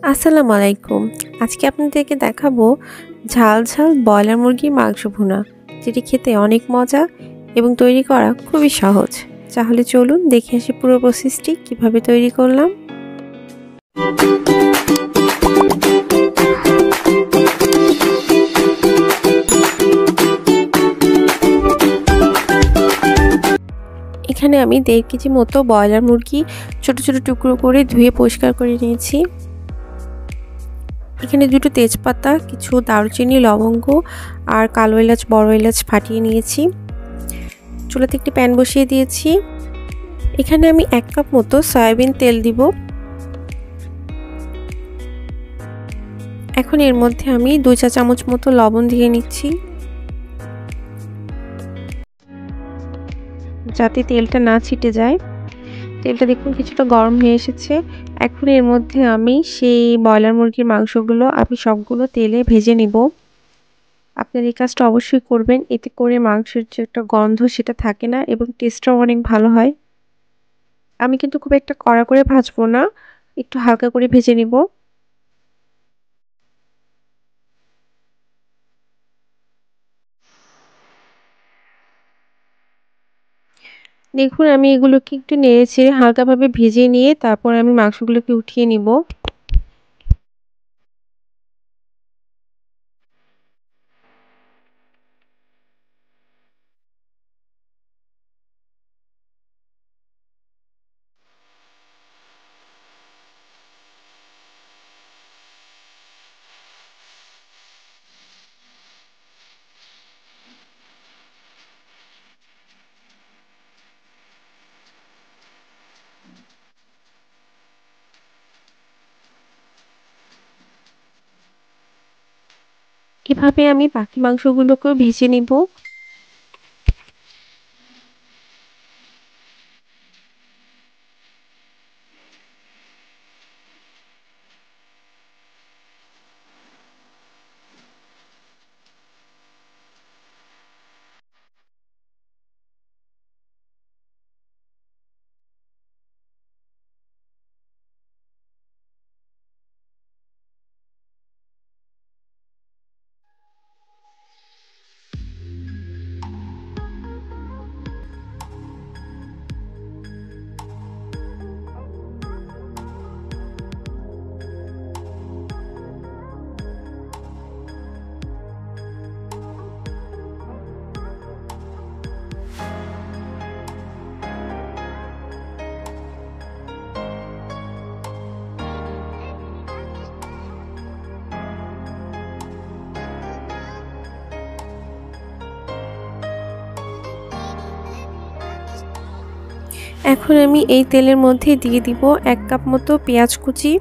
আসসালামু আলাইকুম। আজকে আপনাদেরকে দেখাবো ঝাল ঝাল ব্রয়লার মুরগির মাংস ভুনা, যেটি খেতে অনেক মজা এবং তৈরি করা খুবই সহজ। তাহলে চলুন দেখে আসি পুরো প্রসেসটি কিভাবে তৈরি করলাম। এখানে আমি 1.5 কেজি মতো ব্রয়লার মুরগি ছোট ছোট টুকরো করে ধুয়ে পরিষ্কার করে নিয়েছি। এখানে দুটো তেজপাতা, কিছু দারুচিনি, লবঙ্গ আর কালো এলাচ, বড় এলাচ ফাটিয়ে নিয়েছি। চুলাতে একটি প্যান বসিয়ে দিয়েছি। এখানে আমি 1 কাপ মতো সয়াবিন তেল দিব। এখন এর মধ্যে আমি 2 চা চামচ মতো লবণ দিয়ে নিচ্ছি, যাতে তেলটা না ছিটে যায়। তেলটা দেখুন কিছুটা গরম হয়ে এসেছে। এখন এর মধ্যে আমি সেই ব্রয়লার মুরগির মাংসগুলো সবগুলো তেলে ভেজে নিব। আপনার এই কাজটা অবশ্যই করবেন, এতে করে মাংসের যে একটা গন্ধ সেটা থাকে না এবং টেস্টটাও অনেক ভালো হয়। আমি কিন্তু খুব একটা কড়া করে ভাজবো না, একটু হালকা করে ভেজে নিব। দেখুন আমি এগুলোকে একটু নেড়েচেড়ে হালকাভাবে ভেজে নিয়ে তারপর আমি মাংসগুলোকে উঠিয়ে নিব। এভাবে আমি বাকি মাংসগুলোকেও ভেজে নিব। এখন আমি এই তেলের মধ্যে দিয়ে দিব 1 কাপ মতো পেঁয়াজ কুচি।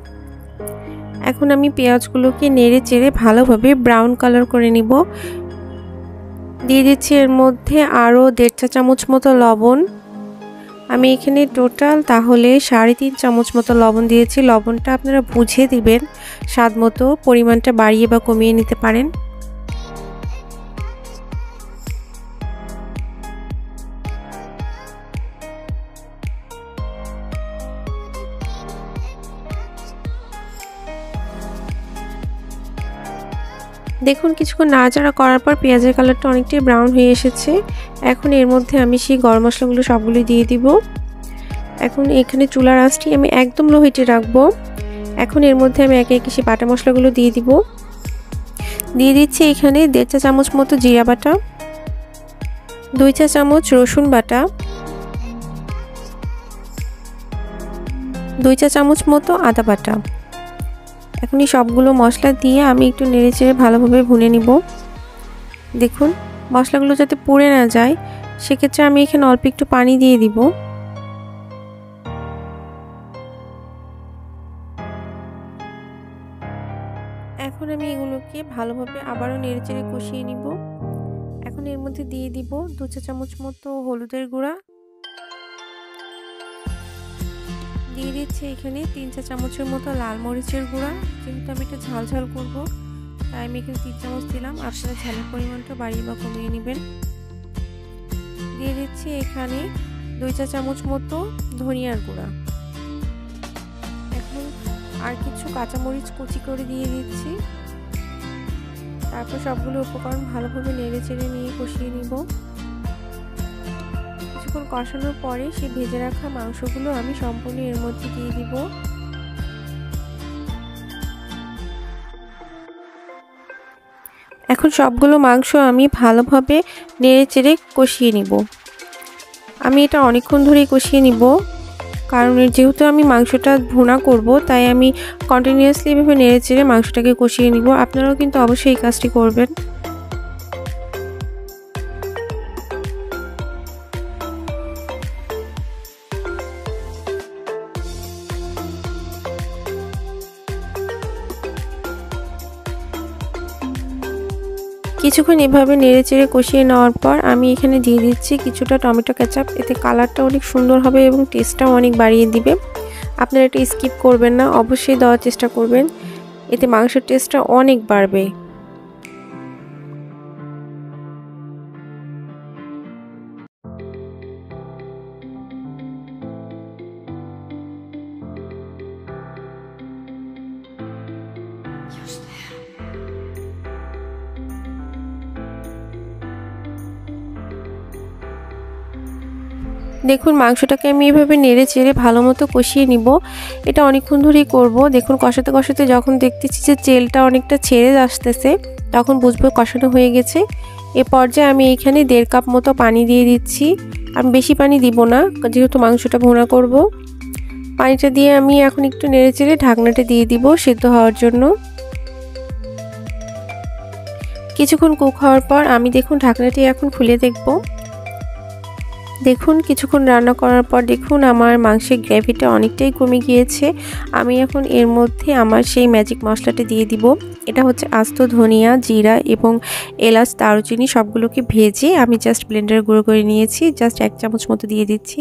এখন আমি পেঁয়াজগুলোকে নেড়ে চেড়ে ভালোভাবে ব্রাউন কালার করে নিব। দিয়ে দিচ্ছি এর মধ্যে আরও 1.5 চা চামচ মতো লবণ। আমি এখানে টোটাল তাহলে 3.5 চামচ মতো লবণ দিয়েছি। লবণটা আপনারা বুঝে দিবেন, স্বাদ মতো পরিমাণটা বাড়িয়ে বা কমিয়ে নিতে পারেন। দেখুন কিছুক্ষণ নাড়াচাড়া করার পর পেঁয়াজের কালারটা অনেকটাই ব্রাউন হয়ে এসেছে। এখন এর মধ্যে আমি সেই গরম মশলাগুলো সবগুলো দিয়ে দিব। এখন এখানে চুলার আঁচটি আমি একদম লো হিটে রাখবো। এখন এর মধ্যে আমি একে একে সেই বাটা মশলাগুলো দিয়ে দিব। দিয়ে দিচ্ছি এখানে 1.5 চা চামচ মতো জিরা বাটা, 2 চা চামচ রসুন বাটা, 2 চা চামচ মতো আদা বাটা। এখন এই সবগুলো মশলা দিয়ে আমি একটু নেড়েচেড়ে ভালোভাবে ভুনে নিব। দেখুন মশলাগুলো যাতে পুড়ে না যায় সেক্ষেত্রে আমি এখানে অল্প একটু পানি দিয়ে দিব। এখন আমি এগুলোকে ভালোভাবে আবারও নেড়েচেড়ে কষিয়ে নিব। এখন এর মধ্যে দিয়ে দিব 2 চা চামচ মতো হলুদের গুঁড়া, দিয়ে দিচ্ছি এখানে 3 চা চামচের মতো লাল মরিচের গুঁড়া। যেহেতু আমি এটা ঝাল ঝাল করব তাই আমি এখানে 3 চামচ দিলাম, আপনারা ঝালের পরিমাণটা বাড়িয়ে বা কমিয়ে নেবেন। দিয়ে দিচ্ছি এখানে 2 চা চামচ মতো ধনিয়ার গুঁড়া। এখন আর কিছু কাঁচামরিচ কুচি করে দিয়ে দিচ্ছি। তারপর সবগুলো উপকরণ ভালোভাবে নেড়ে চেড়ে নিয়ে কষিয়ে নিব। কিছুক্ষণ কষানোর পরে সেই ভেজে রাখা মাংসগুলো আমি সম্পূর্ণ এর মধ্যে দিয়ে দিব। এখন সবগুলো মাংস আমি ভালোভাবে নেড়ে চেড়ে কষিয়ে নিব। আমি এটা অনেকক্ষণ ধরেই কষিয়ে নিব, কারণ যেহেতু আমি মাংসটা ভুনা করব, তাই আমি কন্টিনিউয়াসলি এভাবে নেড়ে চেড়ে মাংসটাকে কষিয়ে নিব। আপনারাও কিন্তু অবশ্যই এই কাজটি করবেন। কিছুক্ষণ এভাবে নেড়ে চেড়ে কষিয়ে নেওয়ার পর আমি এখানে দিয়ে দিচ্ছি কিছুটা টমেটো কেচাপ। এতে কালারটা অনেক সুন্দর হবে এবং টেস্টটাও অনেক বাড়িয়ে দিবে। আপনারা এটা স্কিপ করবেন না, অবশ্যই দেওয়ার চেষ্টা করবেন, এতে মাংসের টেস্টটা অনেক বাড়বে। দেখুন মাংসটাকে আমি এভাবে নেড়ে চেড়ে ভালো মতো কষিয়ে নিব। এটা অনেকক্ষণ ধরেই করব। দেখুন কষাতে কষাতে যখন দেখতেছি যে তেলটা অনেকটা ছেড়ে আসতেছে, তখন বুঝবো কষানো হয়ে গেছে। এ পর্যায়ে আমি এখানে 1.5 কাপ মতো পানি দিয়ে দিচ্ছি। আমি বেশি পানি দিব না, যেহেতু মাংসটা ভুনা করব। পানিটা দিয়ে আমি এখন একটু নেড়ে চেড়ে ঢাকনাটা দিয়ে দিব সিদ্ধ হওয়ার জন্য। কিছুক্ষণ কুক হওয়ার পর আমি দেখুন ঢাকনাটি এখন খুলে দেখব। দেখুন কিছুক্ষণ রান্না করার পর দেখুন আমার মাংসের গ্রেভিটা অনেকটাই কমে গিয়েছে। আমি এখন এর মধ্যে আমার সেই ম্যাজিক মশলাটা দিয়ে দিব। এটা হচ্ছে আস্ত ধনিয়া, জিরা এবং এলাচ, দারুচিনি সবগুলোকে ভেজে আমি জাস্ট ব্লেন্ডারে গুঁড়ো করে নিয়েছি। জাস্ট 1 চামচ মতো দিয়ে দিচ্ছি,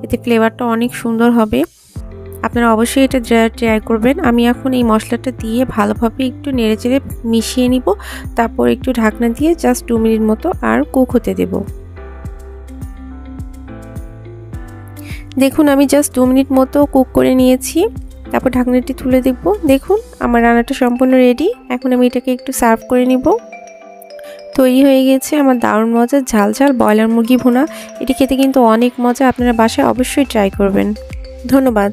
এতে ফ্লেভারটা অনেক সুন্দর হবে। আপনারা অবশ্যই এটা ট্রাই করবেন। আমি এখন এই মশলাটা দিয়ে ভালোভাবে একটু নেড়েচেড়ে মিশিয়ে নিব। তারপর একটু ঢাকনা দিয়ে জাস্ট 2 মিনিট মতো আর কুক হতে দেব। দেখুন আমি জাস্ট 2 মিনিট মতো কুক করে নিয়েছি। তারপর ঢাকনাটি তুলে দেখব। দেখুন আমার রান্নাটা সম্পূর্ণ রেডি। এখন আমি এটাকে একটু সার্ভ করে নিব। তৈরি হয়ে গেছে আমার দারুণ মজার ঝাল ঝাল ব্রয়লার মুরগি ভুনা। এটি খেতে কিন্তু অনেক মজা। আপনারা বাসায় অবশ্যই ট্রাই করবেন। ধন্যবাদ।